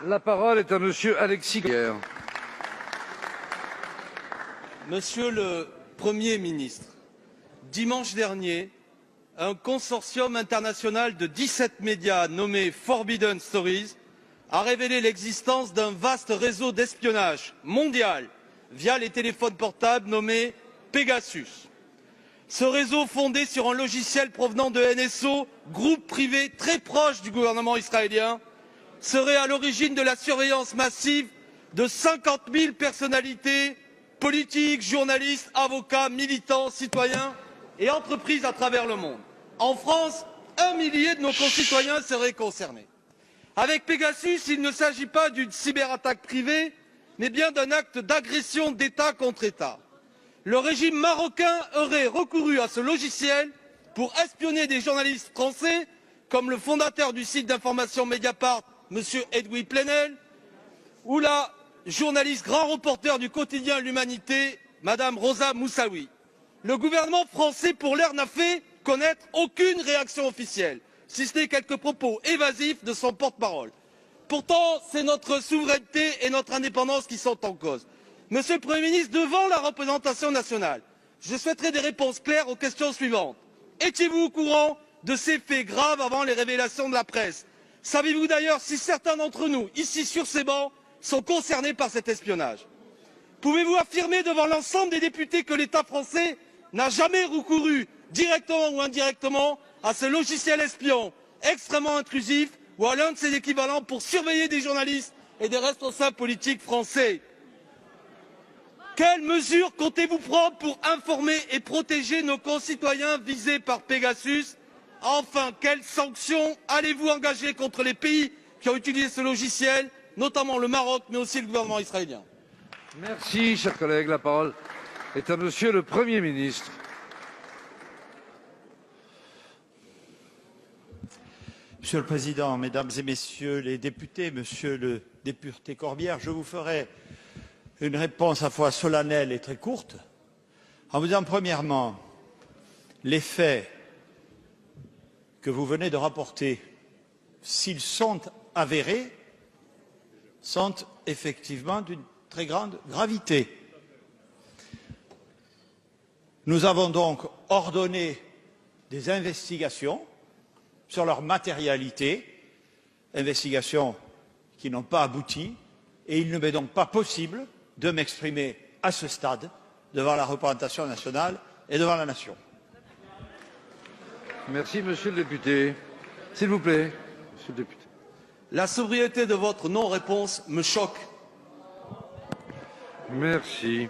La parole est à Monsieur Alexis Guerre. Monsieur le Premier ministre, dimanche dernier, un consortium international de 17 médias nommé Forbidden Stories a révélé l'existence d'un vaste réseau d'espionnage mondial via les téléphones portables nommé Pegasus. Ce réseau, fondé sur un logiciel provenant de NSO, groupe privé très proche du gouvernement israélien, serait à l'origine de la surveillance massive de 50 000 personnalités politiques, journalistes, avocats, militants, citoyens et entreprises à travers le monde. En France, 1 millier de nos concitoyens seraient concernés. Avec Pegasus, il ne s'agit pas d'une cyberattaque privée, mais bien d'un acte d'agression d'État contre État. Le régime marocain aurait recouru à ce logiciel pour espionner des journalistes français, comme le fondateur du site d'information Mediapart, M. Edoui Plenel, ou la journaliste grand reporter du quotidien L'Humanité, Mme Rosa Moussaoui. Le gouvernement français, pour l'heure, n'a fait connaître aucune réaction officielle, si ce n'est quelques propos évasifs de son porte-parole. Pourtant, c'est notre souveraineté et notre indépendance qui sont en cause. Monsieur le Premier ministre, devant la représentation nationale, je souhaiterais des réponses claires aux questions suivantes. Étiez-vous au courant de ces faits graves avant les révélations de la presse? Savez-vous d'ailleurs si certains d'entre nous, ici sur ces bancs, sont concernés par cet espionnage? Pouvez-vous affirmer devant l'ensemble des députés que l'État français n'a jamais recouru, directement ou indirectement, à ce logiciel espion extrêmement intrusif ou à l'un de ses équivalents pour surveiller des journalistes et des responsables politiques français? Quelles mesures comptez-vous prendre pour informer et protéger nos concitoyens visés par Pegasus? Enfin, quelles sanctions allez-vous engager contre les pays qui ont utilisé ce logiciel, notamment le Maroc, mais aussi le gouvernement israélien? Merci, cher collègue. La parole est à Monsieur le Premier ministre. Monsieur le Président, Mesdames et Messieurs les députés, Monsieur le député Corbière, je vous ferai une réponse à la fois solennelle et très courte, en vous disant premièrement, les faits que vous venez de rapporter, s'ils sont avérés, sont effectivement d'une très grande gravité. Nous avons donc ordonné des investigations sur leur matérialité, investigations qui n'ont pas abouti, et il ne m'est donc pas possible de m'exprimer à ce stade devant la représentation nationale et devant la nation. Merci, Monsieur le député. S'il vous plaît, Monsieur le député. La sobriété de votre non-réponse me choque. Merci.